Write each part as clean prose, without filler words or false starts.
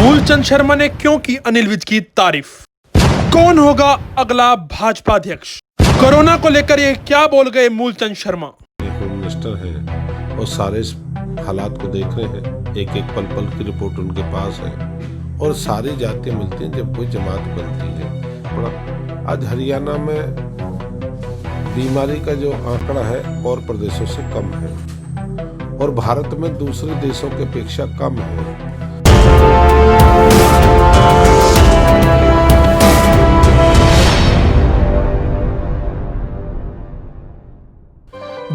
मूलचंद शर्मा ने क्यों की अनिल विज की तारीफ? कौन होगा अगला भाजपा अध्यक्ष? कोरोना को लेकर ये क्या बोल गए मूलचंद शर्मा? होम मिनिस्टर हैं और सारे हालात को देख रहे हैं। एक एक पल पल की रिपोर्ट उनके पास है और सारी जातियां मिलती हैं जब कोई जमात बनती है। थोड़ा आज हरियाणा में बीमारी का जो आंकड़ा है और प्रदेशों से कम है और भारत में दूसरे देशों की अपेक्षा कम है।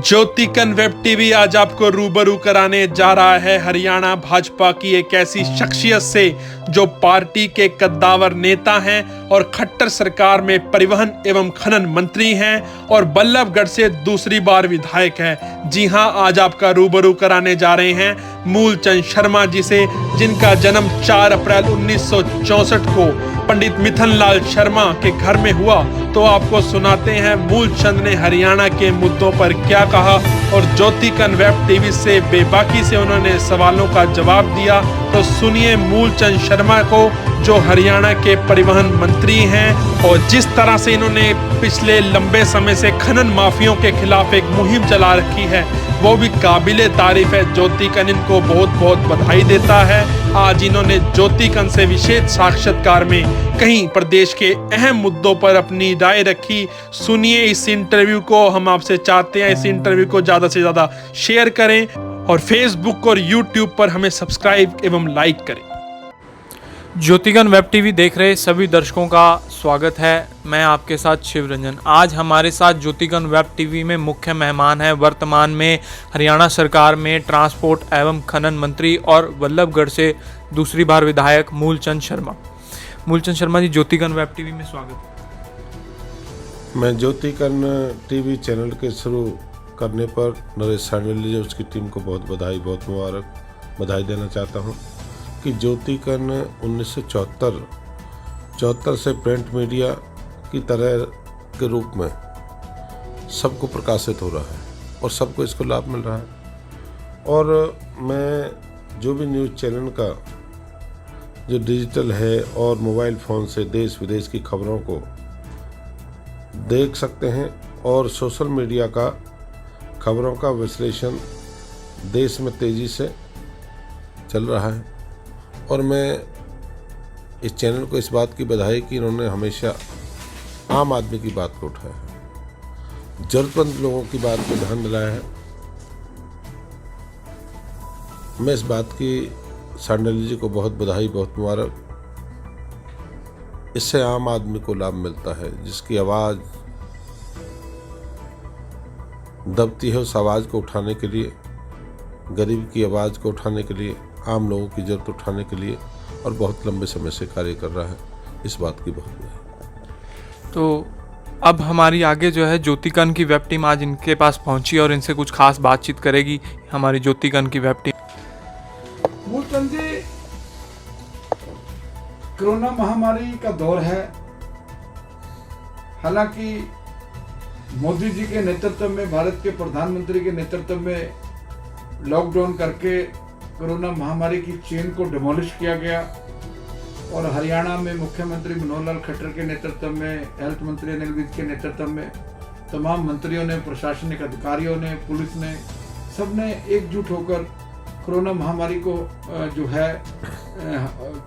ज्योतिकन वेब टीवी आज आपको रूबरू कराने जा रहा है हरियाणा भाजपा की एक ऐसी शख्सियत से जो पार्टी के कद्दावर नेता हैं और खट्टर सरकार में परिवहन एवं खनन मंत्री हैं और बल्लभगढ़ से दूसरी बार विधायक है। जी हां, आज आपका रूबरू कराने जा रहे हैं मूलचंद शर्मा जी से, जिनका जन्म 4 अप्रैल 1964 को पंडित मिथन लाल शर्मा के घर में हुआ। तो आपको सुनाते हैं मूलचंद ने हरियाणा के मुद्दों पर क्या कहा और ज्योतिकन वेब टीवी से बेबाकी से उन्होंने सवालों का जवाब दिया। तो सुनिए मूलचंद शर्मा को, जो हरियाणा के परिवहन मंत्री हैं और जिस तरह से इन्होंने पिछले लंबे समय से खनन माफियों के खिलाफ एक मुहिम चला रखी है, वो भी काबिले तारीफ है। ज्योतिकन इनको बहुत बहुत बधाई देता है। आज इन्होंने ज्योतिकन से विशेष साक्षात्कार में कई प्रदेश के अहम मुद्दों पर अपनी राय रखी। सुनिए इस इंटरव्यू को। हम आपसे चाहते हैं इस इंटरव्यू को ज्यादा से ज्यादा शेयर करें और फेसबुक और यूट्यूब पर हमें सब्सक्राइब एवं लाइक करें। ज्योतिकन वेब टीवी देख रहे सभी दर्शकों का स्वागत है। मैं आपके साथ शिवरंजन। आज हमारे साथ ज्योतिकन वेब टीवी में मुख्य मेहमान हैं वर्तमान में हरियाणा सरकार में ट्रांसपोर्ट एवं खनन मंत्री और बल्लभगढ़ से दूसरी बार विधायक मूलचंद शर्मा। मूलचंद शर्मा जी, ज्योतिकन वेब टीवी में स्वागत। मैं ज्योतिकन टीवी चैनल के शुरू करने पर नरेश सांडली जी उसकी टीम को बहुत बधाई, बहुत मुबारक बधाई देना चाहता हूँ कि ज्योतिकन 1974 से प्रिंट मीडिया की तरह के रूप में सबको प्रकाशित हो रहा है और सबको इसको लाभ मिल रहा है। और मैं जो भी न्यूज़ चैनल का जो डिजिटल है और मोबाइल फ़ोन से देश विदेश की खबरों को देख सकते हैं और सोशल मीडिया का खबरों का विश्लेषण देश में तेज़ी से चल रहा है। और मैं इस चैनल को इस बात की बधाई कि इन्होंने हमेशा आम आदमी की बात को उठाया है, जरूरतमंद लोगों की बात को ध्यान दिलाया है। मैं इस बात की सांडली जी को बहुत बधाई, बहुत मुबारक। इससे आम आदमी को लाभ मिलता है, जिसकी आवाज़ दबती है उस आवाज़ को उठाने के लिए, गरीब की आवाज़ को उठाने के लिए, आम लोगों की जरूरत उठाने के लिए और बहुत लंबे समय से कार्य कर रहा है। इस बात की बहुत बधाई। तो अब हमारी आगे जो है ज्योतिकन की वेब टीम आज इनके पास पहुंची और इनसे कुछ खास बातचीत करेगी हमारी ज्योतिकन की वेब टीम। मूलचंद जी, कोरोना महामारी का दौर है। हालांकि मोदी जी के नेतृत्व में, भारत के प्रधानमंत्री के नेतृत्व में लॉकडाउन करके कोरोना महामारी की चेन को डिमोलिश किया गया और हरियाणा में मुख्यमंत्री मनोहर लाल खट्टर के नेतृत्व में, हेल्थ मंत्री अनिल विज के नेतृत्व में तमाम मंत्रियों ने, प्रशासनिक अधिकारियों ने, पुलिस ने, सबने एकजुट होकर कोरोना महामारी को जो है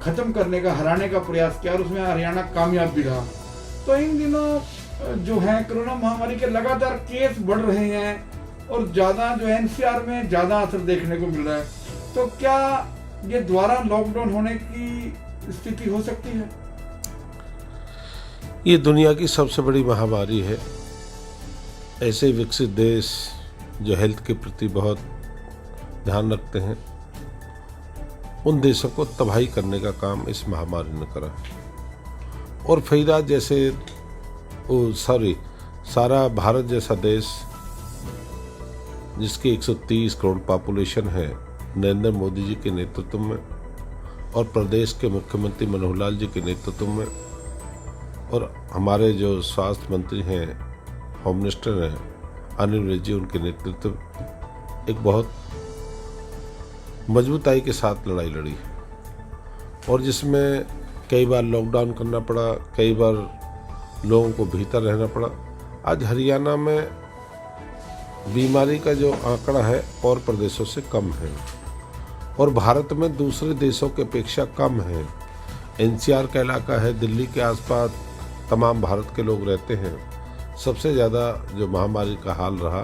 ख़त्म करने का, हराने का प्रयास किया और उसमें हरियाणा कामयाब भी रहा। तो इन दिनों जो है कोरोना महामारी के लगातार केस बढ़ रहे हैं और ज़्यादा जो है एनसीआर में ज़्यादा असर देखने को मिल रहा है। तो क्या ये दोबारा लॉकडाउन होने की स्थिति हो सकती है? ये दुनिया की सबसे बड़ी महामारी है। ऐसे विकसित देश जो हेल्थ के प्रति बहुत ध्यान रखते हैं, उन देशों को तबाही करने का काम इस महामारी ने करा। और फिर जैसे सारा भारत जैसा देश जिसकी 130 करोड़ पॉपुलेशन है, नरेंद्र मोदी जी के नेतृत्व में और प्रदेश के मुख्यमंत्री मनोहर लाल जी के नेतृत्व में और हमारे जो स्वास्थ्य मंत्री हैं, होम मिनिस्टर हैं अनिल विज जी, उनके नेतृत्व एक बहुत मजबूताई के साथ लड़ाई लड़ी है और जिसमें कई बार लॉकडाउन करना पड़ा, कई बार लोगों को भीतर रहना पड़ा। आज हरियाणा में बीमारी का जो आंकड़ा है और प्रदेशों से कम है और भारत में दूसरे देशों की अपेक्षा कम है। एनसीआर का इलाका है, दिल्ली के आसपास तमाम भारत के लोग रहते हैं। सबसे ज़्यादा जो महामारी का हाल रहा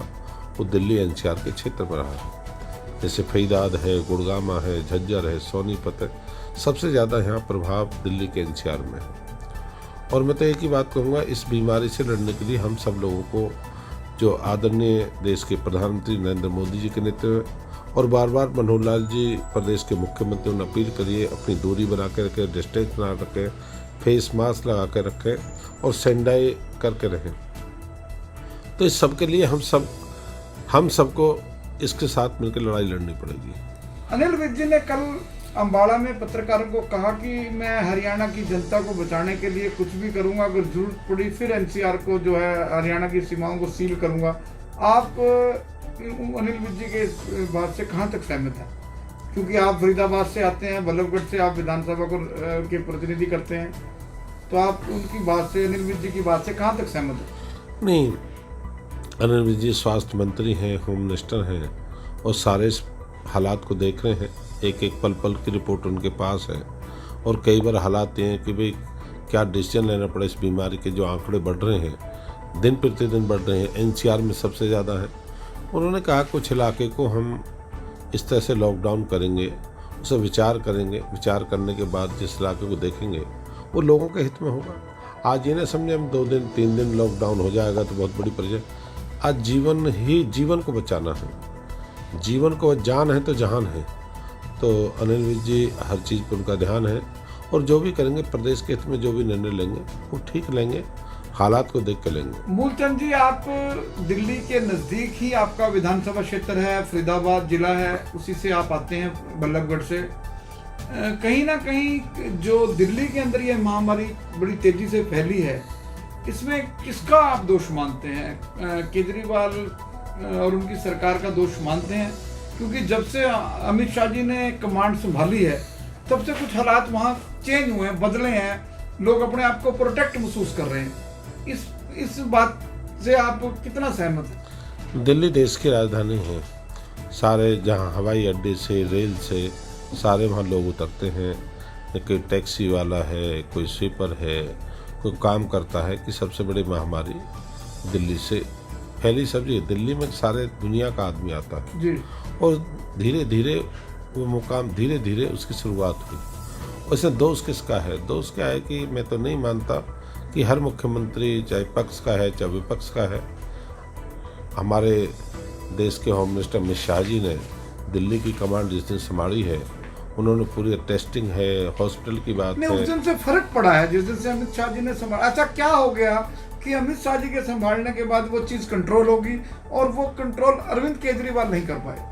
वो दिल्ली एनसीआर के क्षेत्र में रहा है। जैसे फरीदाबाद है, गुड़गामा है, झज्जर है, सोनीपत है, सबसे ज़्यादा यहाँ प्रभाव दिल्ली के एनसीआर में है। और मैं तो एक ही बात कहूँगा, इस बीमारी से लड़ने के लिए हम सब लोगों को, जो आदरणीय देश के प्रधानमंत्री नरेंद्र मोदी जी के नेतृत्व और बार बार मनोहर लाल जी प्रदेश के मुख्यमंत्री, उन्हें अपील करिए अपनी दूरी बना के रखें, डिस्टेंस बना रखें, फेस मास्क लगा के रखें और सैनिटाइज करके रहें। तो इस सब के लिए हम सबको इसके साथ मिलकर लड़ाई लड़नी पड़ेगी। अनिल विज जी ने कल अम्बाड़ा में पत्रकारों को कहा कि मैं हरियाणा की जनता को बचाने के लिए कुछ भी करूंगा, अगर जरूरत पड़ी फिर एनसीआर को जो है हरियाणा की सीमाओं को सील करूंगा। आप अनिल विज जी के इस बात से कहां तक सहमत हैं? क्योंकि आप फरीदाबाद से आते हैं, बल्लभगढ़ से आप विधानसभा को के प्रतिनिधि करते हैं, तो आप उनकी बात से, अनिल विज जी की बात से कहां तक सहमत हैं? नहीं, अनिल विज जी स्वास्थ्य मंत्री हैं, होम मिनिस्टर हैं और सारे हालात को देख रहे हैं। एक एक पल पल की रिपोर्ट उनके पास है और कई बार हालात ये हैं कि भाई क्या डिसीजन लेना पड़े। इस बीमारी के जो आंकड़े बढ़ रहे हैं, दिन प्रतिदिन बढ़ रहे हैं, एनसीआर में सबसे ज़्यादा है। उन्होंने कहा कुछ इलाके को हम इस तरह से लॉकडाउन करेंगे, उसे विचार करेंगे, विचार करने के बाद जिस इलाके को देखेंगे वो लोगों के हित में होगा। आज ये ना समझे हम 2 दिन 3 दिन लॉकडाउन हो जाएगा तो बहुत बड़ी परेशानी। आज जीवन को बचाना है, जीवन को जान है तो जहान है। तो अनिल विज जी हर चीज़ पर उनका ध्यान है और जो भी करेंगे प्रदेश के हित में जो भी निर्णय लेंगे वो ठीक लेंगे, हालात को देख के लेंगे। मूलचंद जी, आप दिल्ली के नज़दीक ही आपका विधानसभा क्षेत्र है, फरीदाबाद जिला है, उसी से आप आते हैं बल्लभगढ़ से। कहीं ना कहीं जो दिल्ली के अंदर ये महामारी बड़ी तेजी से फैली है, इसमें किसका आप दोष मानते हैं? केजरीवाल और उनकी सरकार का दोष मानते हैं? क्योंकि जब से अमित शाह जी ने कमांड संभाली है तब से कुछ हालात वहाँ चेंज हुए हैं, बदले हैं, लोग अपने आप को प्रोटेक्ट महसूस कर रहे हैं। इस बात से आप कितना सहमत हैं? दिल्ली देश की राजधानी है, सारे जहाँ हवाई अड्डे से, रेल से सारे वहाँ लोग उतरते हैं। कोई टैक्सी वाला है, कोई स्वीपर है, कोई काम करता है कि सबसे बड़ी महामारी दिल्ली से फैली सब्जी है। दिल्ली में सारे दुनिया का आदमी आता है जी। और धीरे धीरे वो मुकाम, धीरे धीरे उसकी शुरुआत हुई। उसमें दोष किसका है? दोष क्या है कि मैं तो नहीं मानता कि हर मुख्यमंत्री, चाहे पक्ष का है चाहे विपक्ष का है, हमारे देश के होम मिनिस्टर अमित शाह जी ने दिल्ली की कमांड जिस दिन संभाली है, उन्होंने पूरी टेस्टिंग है, हॉस्पिटल की बात है। उस दिन से फर्क पड़ा है जिस दिन से अमित शाह जी ने संभाला। अच्छा, क्या हो गया कि अमित शाह जी के संभालने के बाद वो चीज़ कंट्रोल होगी और वो कंट्रोल अरविंद केजरीवाल नहीं कर पाए?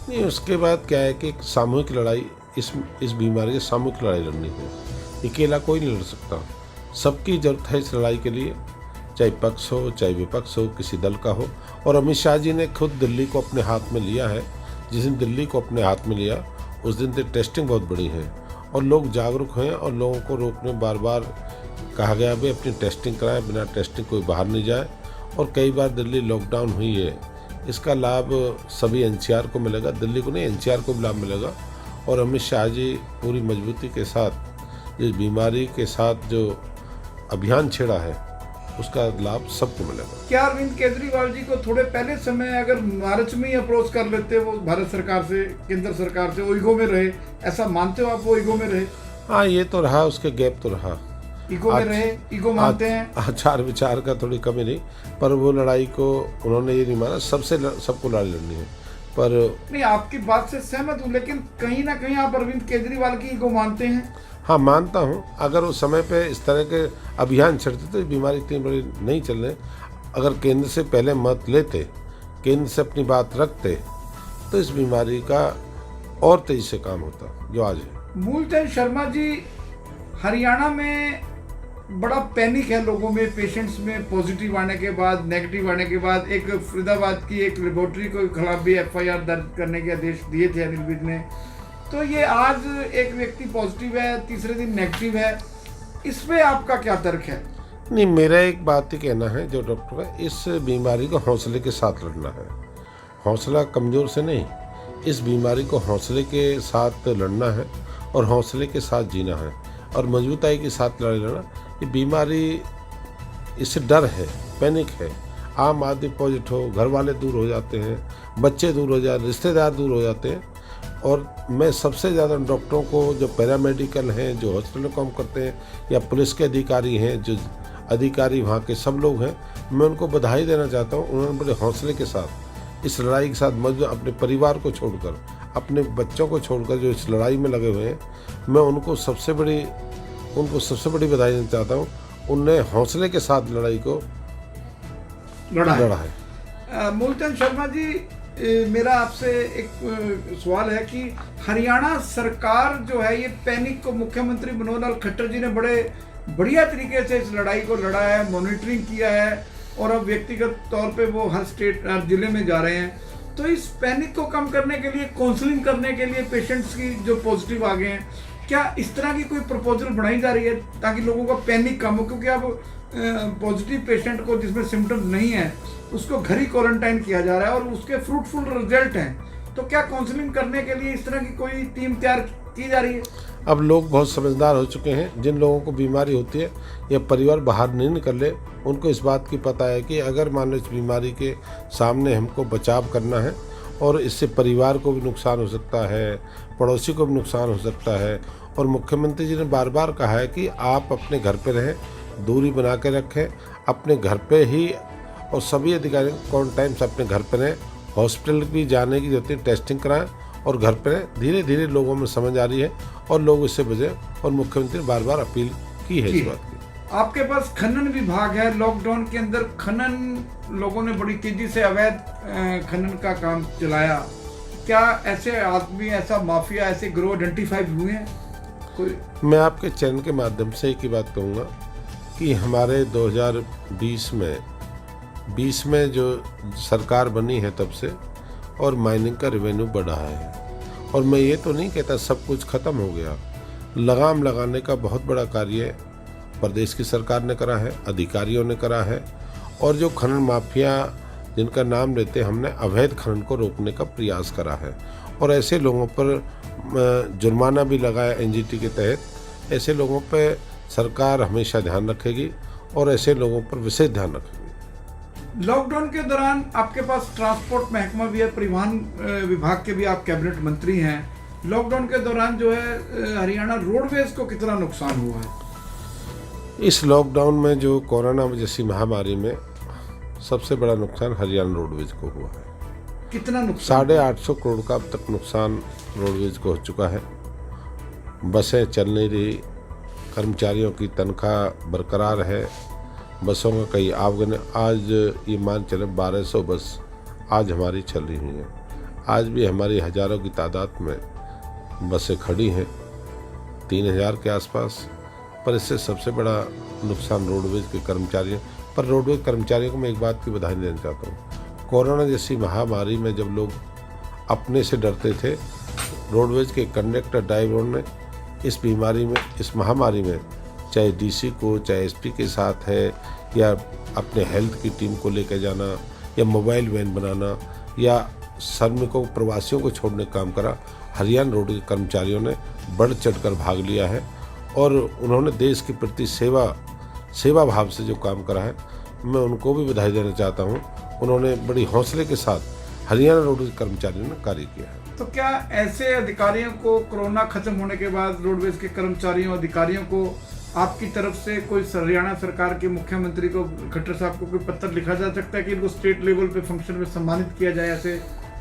नहीं, उसके बाद क्या है कि सामूहिक लड़ाई, इस बीमारी की सामूहिक लड़ाई लड़नी है। अकेला कोई नहीं लड़ सकता, सबकी जरूरत है इस लड़ाई के लिए, चाहे पक्ष हो चाहे विपक्ष हो, किसी दल का हो। और अमित शाह जी ने खुद दिल्ली को अपने हाथ में लिया है। जिस दिन दिल्ली को अपने हाथ में लिया उस दिन से टेस्टिंग बहुत बड़ी है और लोग जागरूक हैं और लोगों को रोकने बार बार कहा गया भाई अपनी टेस्टिंग कराएं, बिना टेस्टिंग कोई बाहर नहीं जाए। और कई बार दिल्ली लॉकडाउन हुई है, इसका लाभ सभी एनसीआर को मिलेगा, दिल्ली को नहीं, एनसीआर को भी लाभ मिलेगा। और अमित शाह जी पूरी मजबूती के साथ इस बीमारी के साथ जो अभियान छेड़ा है उसका लाभ सबको मिलेगा। क्या अरविंद केजरीवाल जी को थोड़े पहले समय अगर मार्च में ही अप्रोच कर लेते वो भारत सरकार से, केंद्र सरकार से, वो ईगो में रहे, ऐसा मानते हो आप? वो ईगो में रहे? हाँ, ये तो रहा, उसके गैप तो रहा। ईगो में रहे, ईगो मानते हैं। आचार विचार का थोड़ी कमी नहीं, पर वो लड़ाई को उन्होंने ये नहीं माना सबको लड़ाई लड़नी है। पर नहीं, आपकी बात से सहमत हूँ, लेकिन कहीं ना कहीं आप अरविंद केजरीवाल की ईगो मानते हैं? हाँ, मानता हूँ। अगर उस समय पे इस तरह के अभियान चलते तो बीमारी इतनी बड़ी नहीं चलने। अगर केंद्र से पहले मत लेते, केंद्र से अपनी बात रखते, तो इस बीमारी का और तेजी से काम होता जो आज है। मूलचंद शर्मा जी, हरियाणा में बड़ा पैनिक है लोगों में, पेशेंट्स में पॉजिटिव आने के बाद, नेगेटिव आने के बाद। एक फरीदाबाद की एक लेबोरेटरी के खिलाफ भी FIR दर्ज करने के आदेश दिए थे अनिल विज ने। तो ये आज एक व्यक्ति पॉजिटिव है, तीसरे दिन नेगेटिव है, इसमें आपका क्या तर्क है? नहीं, मेरा एक बात ही कहना है जो डॉक्टर का, इस बीमारी को हौसले के साथ लड़ना है। हौसला कमज़ोर से नहीं, इस बीमारी को हौसले के साथ लड़ना है और हौसले के साथ जीना है और मजबूताई के साथ लड़ाई लड़ना। ये बीमारी, इससे डर है, पैनिक है। आम आदमी पॉजिटिव हो, घर वाले दूर हो जाते हैं, बच्चे दूर हो जाते, रिश्तेदार दूर हो जाते हैं। और मैं सबसे ज़्यादा डॉक्टरों को, जो पैरामेडिकल हैं, जो हॉस्पिटल में काम करते हैं, या पुलिस के अधिकारी हैं, जो अधिकारी वहाँ के सब लोग हैं, मैं उनको बधाई देना चाहता हूँ। उन्होंने बड़े हौसले के साथ इस लड़ाई के साथ मजबूत, अपने परिवार को छोड़कर, अपने बच्चों को छोड़कर जो इस लड़ाई में लगे हुए हैं, मैं उनको सबसे बड़ी बधाई देना चाहता हूँ। उनने हौसले के साथ लड़ाई को लड़ा है। मूलचंद शर्मा जी, मेरा आपसे एक सवाल है कि हरियाणा सरकार जो है, ये पैनिक को मुख्यमंत्री मनोहर लाल खट्टर जी ने बड़े बढ़िया तरीके से इस लड़ाई को लड़ा है, मॉनिटरिंग किया है और अब व्यक्तिगत तौर पे वो हर जिले में जा रहे हैं। तो इस पैनिक को कम करने के लिए, काउंसलिंग करने के लिए पेशेंट्स की जो पॉजिटिव आ गए हैं, क्या इस तरह की कोई प्रपोजल बनाई जा रही है ताकि लोगों का पैनिक कम हो? क्योंकि अब पॉजिटिव पेशेंट को जिसमें सिम्टम नहीं है उसको घर ही क्वारंटाइन किया जा रहा है और उसके फ्रूटफुल रिजल्ट हैं। तो क्या काउंसलिंग करने के लिए इस तरह की कोई टीम तैयार की जा रही है? अब लोग बहुत समझदार हो चुके हैं। जिन लोगों को बीमारी होती है या परिवार बाहर नहीं निकले, उनको इस बात की पता है कि अगर मान लो इस बीमारी के सामने हमको बचाव करना है और इससे परिवार को भी नुकसान हो सकता है, पड़ोसी को भी नुकसान हो सकता है। और मुख्यमंत्री जी ने बार बार कहा है कि आप अपने घर पे रहें, दूरी बना के रखें, अपने घर पे ही, और सभी अधिकारी क्वारंटाइन से अपने घर पे रहें, हॉस्पिटल भी जाने की जरूरत है, टेस्टिंग कराएं और घर पे रहें। धीरे धीरे लोगों में समझ आ रही है और लोग इससे बचें और मुख्यमंत्री ने बार बार अपील की है इस बात की। आपके पास खनन विभाग है, लॉकडाउन के अंदर खनन लोगों ने बड़ी तेजी से अवैध खनन का काम चलाया। क्या ऐसे आदमी, ऐसा माफिया, ऐसे गिरोह आइडेंटिफाई हुए हैं कोई? मैं आपके चैनल के माध्यम से एक ही बात कहूँगा कि हमारे 2020 में जो सरकार बनी है तब से और माइनिंग का रेवेन्यू बढ़ा है। और मैं ये तो नहीं कहता सब कुछ ख़त्म हो गया। लगाम लगाने का बहुत बड़ा कार्य प्रदेश की सरकार ने करा है, अधिकारियों ने करा है। और जो खनन माफिया जिनका नाम लेते, हमने अवैध खनन को रोकने का प्रयास करा है और ऐसे लोगों पर जुर्माना भी लगाया एनजीटी के तहत। ऐसे लोगों पर सरकार हमेशा ध्यान रखेगी और ऐसे लोगों पर विशेष ध्यान रखेगी। लॉकडाउन के दौरान आपके पास ट्रांसपोर्ट महकमा भी है, परिवहन विभाग के भी आप कैबिनेट मंत्री हैं। लॉकडाउन के दौरान जो है हरियाणा रोडवेज को कितना नुकसान हुआ है? इस लॉकडाउन में जो कोरोना जैसी महामारी में सबसे बड़ा नुकसान हरियाणा रोडवेज को हुआ है। कितना नुकसान? 850 करोड़ का अब तक नुकसान रोडवेज को हो चुका है। बसें चल नहीं रही, कर्मचारियों की तनख्वाह बरकरार है, बसों का कई आवगन, आज ये मान चले 1200 बस आज हमारी चल रही हुई हैं। आज भी हमारी हज़ारों की तादाद में बसें खड़ी हैं, 3000 के आसपास। पर इससे सबसे बड़ा नुकसान रोडवेज के कर्मचारियों पर। रोडवेज कर्मचारियों को मैं एक बात की बधाई देना चाहता हूँ। कोरोना जैसी महामारी में जब लोग अपने से डरते थे, रोडवेज के कंडक्टर ड्राइवरों ने इस बीमारी में, इस महामारी में, चाहे डीसी को, चाहे एसपी के साथ है, या अपने हेल्थ की टीम को लेकर जाना, या मोबाइल वैन बनाना, या श्रमिकों प्रवासियों को छोड़ने का काम करा। हरियाणा रोड के कर्मचारियों ने बढ़ चढ़कर भाग लिया है और उन्होंने देश के प्रति सेवा भाव से जो काम करा है, मैं उनको भी बधाई देना चाहता हूँ। उन्होंने बड़ी हौसले के साथ हरियाणा रोड के कर्मचारियों ने कार्य किया है। तो क्या ऐसे अधिकारियों को कोरोना खत्म होने के बाद, रोडवेज के कर्मचारियों, अधिकारियों को आपकी तरफ से कोई हरियाणा सरकार के मुख्यमंत्री को, खट्टर साहब को कोई पत्र लिखा जा सकता है कि इनको स्टेट लेवल पे फंक्शन में सम्मानित किया जाए, ऐसे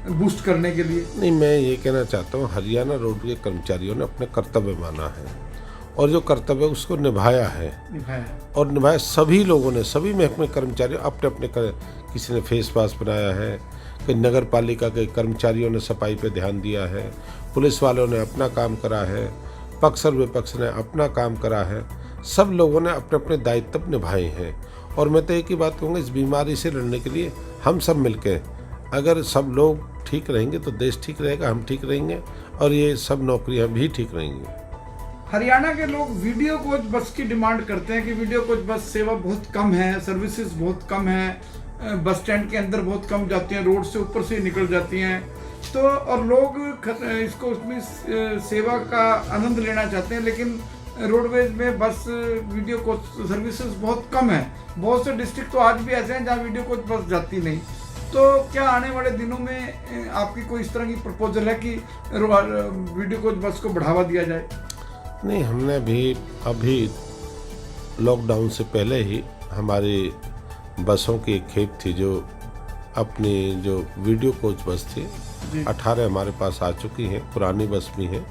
बूस्ट करने के लिए? नहीं, मैं ये कहना चाहता हूँ हरियाणा रोड के कर्मचारियों ने अपने कर्तव्य माना है और जो कर्तव्य उसको निभाया है और निभाया सभी लोगों ने, सभी महकमे कर्मचारी अपने अपने किसी ने फेस मास्क बनाया है, कई नगर पालिका के कर्मचारियों ने सफाई पे ध्यान दिया है, पुलिस वालों ने अपना काम करा है, पक्ष और विपक्ष ने अपना काम करा है। सब लोगों ने अपने अपने दायित्व निभाए हैं। और मैं तो एक ही बात कहूँगा, इस बीमारी से लड़ने के लिए हम सब मिलकर, अगर सब लोग ठीक रहेंगे तो देश ठीक रहेगा, हम ठीक रहेंगे और ये सब नौकरियां भी ठीक रहेंगी। हरियाणा के लोग वीडियो कोच बस की डिमांड करते हैं कि वीडियो कोच बस सेवा बहुत कम है, सर्विसेज बहुत कम है, बस स्टैंड के अंदर बहुत कम जाती हैं, रोड से ऊपर से निकल जाती हैं। तो और लोग इसको उसमें सेवा का आनंद लेना चाहते हैं, लेकिन रोडवेज में बस वीडियो कोच सर्विसेज बहुत कम है। बहुत से डिस्ट्रिक्ट तो आज भी ऐसे हैं जहाँ वीडियो कोच बस जाती नहीं। तो क्या आने वाले दिनों में आपकी कोई इस तरह की प्रपोजल है कि वीडियो कोच बस को बढ़ावा दिया जाए? नहीं, हमने अभी लॉकडाउन से पहले ही हमारी बसों की एक खेप थी जो अपनी जो वीडियो कोच बस थी 18 हमारे पास आ चुकी हैं, पुरानी बस भी हैं।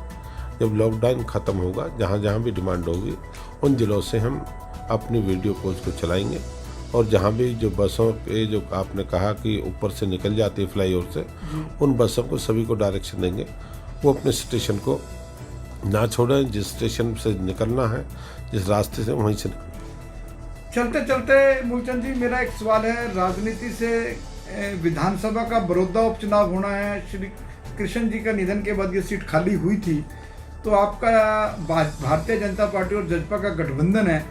जब लॉकडाउन ख़त्म होगा, जहाँ जहाँ भी डिमांड होगी उन जिलों से हम अपनी वीडियो कोच को चलाएंगे और जहाँ भी जो बसों के जो आपने कहा कि ऊपर से निकल जाती है फ्लाईओवर से, उन बसों को सभी को डायरेक्शन देंगे वो अपने स्टेशन को ना छोड़ें, जिस स्टेशन से निकलना है, जिस रास्ते से वहीं से। चलते चलते मूलचंद जी, मेरा एक सवाल है। राजनीति से विधानसभा का बड़ौदा उपचुनाव होना है। श्री कृष्ण जी का निधन के बाद ये सीट खाली हुई थी, तो आपका भारतीय जनता पार्टी और जजपा का गठबंधन है,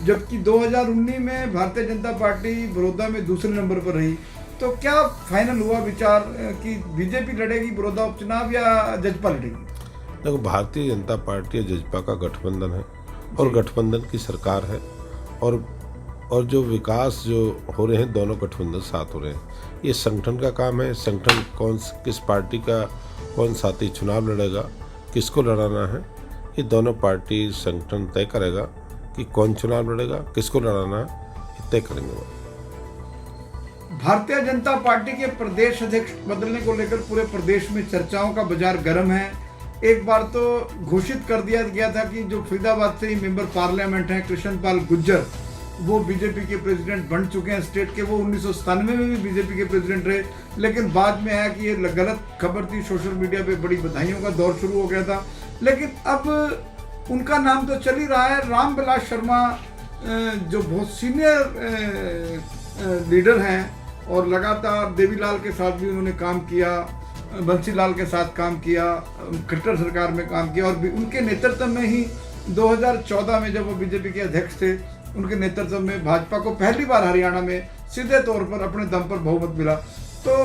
जबकि 2019 में भारतीय जनता पार्टी बड़ौदा में दूसरे नंबर पर रही। तो क्या फाइनल हुआ विचार कि बीजेपी लड़ेगी बड़ौदा उपचुनाव या जजपा लड़ेगी? देखो, भारतीय जनता पार्टी और जजपा का गठबंधन है और गठबंधन की सरकार है और जो विकास जो हो रहे हैं दोनों गठबंधन साथ हो रहे हैं। ये संगठन का काम है। संगठन किस पार्टी का कौन साथी चुनाव लड़ेगा, किसको लड़ाना है, ये दोनों पार्टी संगठन तय करेगा कि कौन चुनाव लड़ेगा, किसको लड़ाना है, ये तय करेंगे वो। भारतीय जनता पार्टी के प्रदेश अध्यक्ष बदलने को लेकर पूरे प्रदेश में चर्चाओं का बाजार गर्म है। एक बार तो घोषित कर दिया गया था कि जो फरीदाबाद से ही मेंबर पार्लियामेंट हैं कृष्णपाल गुर्जर, वो बीजेपी के प्रेसिडेंट बन चुके हैं स्टेट के। वो 1997 में भी बीजेपी के प्रेसिडेंट रहे, लेकिन बाद में आया कि ये गलत खबर थी। सोशल मीडिया पे बड़ी बधाइयों का दौर शुरू हो गया था, लेकिन अब उनका नाम तो चल ही रहा है। रामविलास शर्मा जो बहुत सीनियर लीडर हैं और लगातार देवीलाल के साथ भी उन्होंने काम किया, बंसीलाल के साथ काम किया, खट्टर सरकार में काम किया, और उनके नेतृत्व में ही 2014 में जब वो बीजेपी के अध्यक्ष थे, उनके नेतृत्व में भाजपा को पहली बार हरियाणा में सीधे तौर पर अपने दम पर बहुमत मिला। तो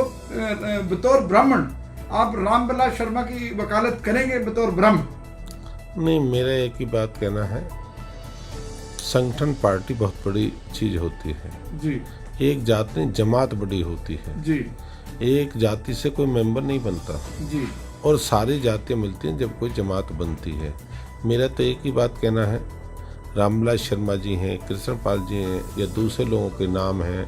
बतौर ब्राह्मण आप रामविलास शर्मा की वकालत करेंगे बतौर ब्राह्मण? नहीं, मेरा एक ही बात कहना है, संगठन पार्टी बहुत बड़ी चीज होती है जी। एक जात नहीं, जमात बड़ी होती है जी। एक जाति से कोई मेंबर नहीं बनता जी। और सारी जातियां मिलती हैं जब कोई जमात बनती है। मेरा तो एक ही बात कहना है, रामविलास शर्मा जी हैं, कृष्णपाल जी हैं, या दूसरे लोगों के नाम हैं,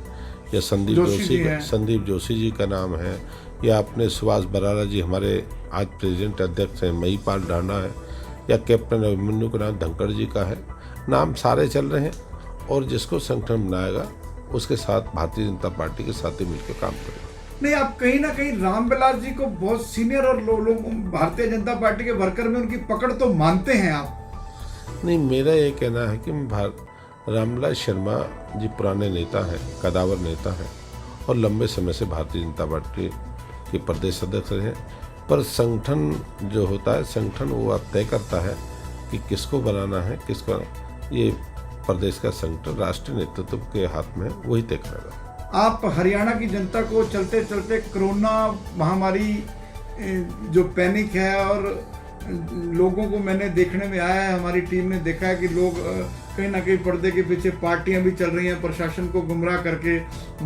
या संदीप जोशी जी का नाम है, या अपने सुभाष बराला जी हमारे आज प्रेसिडेंट अध्यक्ष हैं, महिपाल ढांडा है, या कैप्टन अभिमन्यु का नाम धनखड़ जी का है। नाम सारे चल रहे हैं और जिसको संगठन बनाएगा उसके साथ भारतीय जनता पार्टी के साथ ही मिलकर काम करेगा। नहीं, आप कहीं ना कहीं रामविलास जी को बहुत सीनियर और लोग भारतीय जनता पार्टी के वर्कर में उनकी पकड़ तो मानते हैं आप? नहीं, मेरा ये कहना है कि रामविलास शर्मा जी पुराने नेता हैं, कदावर नेता हैं और लंबे समय से भारतीय जनता पार्टी के प्रदेश अध्यक्ष रहे हैं। पर संगठन जो होता है, संगठन वो आप तय करता है कि किसको बनाना है, किसको, ये प्रदेश का संगठन राष्ट्रीय नेतृत्व के हाथ में है, वही तय करेगा। आप हरियाणा की जनता को चलते चलते कोरोना महामारी जो पैनिक है, और लोगों को मैंने देखने में आया है, हमारी टीम ने देखा है कि लोग कहीं ना कहीं पर्दे के पीछे पार्टियां भी चल रही हैं प्रशासन को गुमराह करके।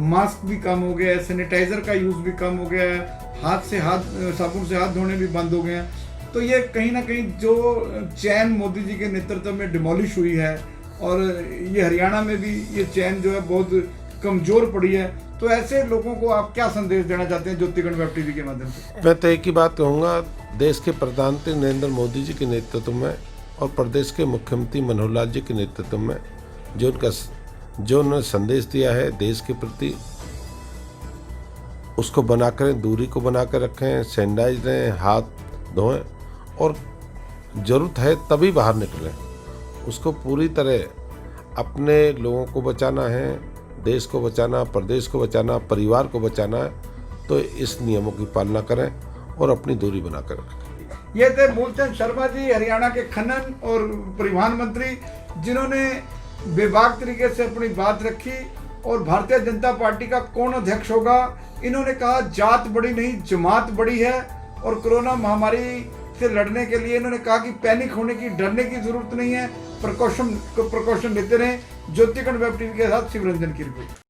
मास्क भी कम हो गया है, सैनिटाइजर का यूज़ भी कम हो गया है, साबुन से हाथ धोने भी बंद हो गए हैं। तो ये कहीं ना कहीं जो चैन मोदी जी के नेतृत्व में डिमोलिश हुई है, और ये हरियाणा में भी ये चैन जो है बहुत कमजोर पड़ी है। तो ऐसे लोगों को आप क्या संदेश देना चाहते हैं ज्योतिगण वेब टीवी के माध्यम से? मैं तो एक ही बात कहूँगा, देश के प्रधानमंत्री नरेंद्र मोदी जी के नेतृत्व में और प्रदेश के मुख्यमंत्री मनोहर लाल जी के नेतृत्व में जो उन्होंने संदेश दिया है देश के प्रति, उसको बनाकर, दूरी को बनाकर रखें, सैनिटाइज रहें, हाथ धोएं और ज़रूरत है तभी बाहर निकलें। उसको पूरी तरह अपने लोगों को बचाना है, देश को बचाना, प्रदेश को बचाना, परिवार को बचाना है, तो इस नियमों की पालना करें और अपनी दूरी बनाकर रखें। ये थे मूलचंद शर्मा जी, हरियाणा के खनन और परिवहन मंत्री, जिन्होंने बेबाक तरीके से अपनी बात रखी। और भारतीय जनता पार्टी का कौन अध्यक्ष होगा, इन्होंने कहा जात बड़ी नहीं जमात बड़ी है। और कोरोना महामारी से लड़ने के लिए इन्होंने कहा कि पैनिक होने की, डरने की जरूरत नहीं है, प्रिकॉशन लेते रहें। ज्योतिकन वेब टीवी के साथ शिवरंजन की रिपोर्ट।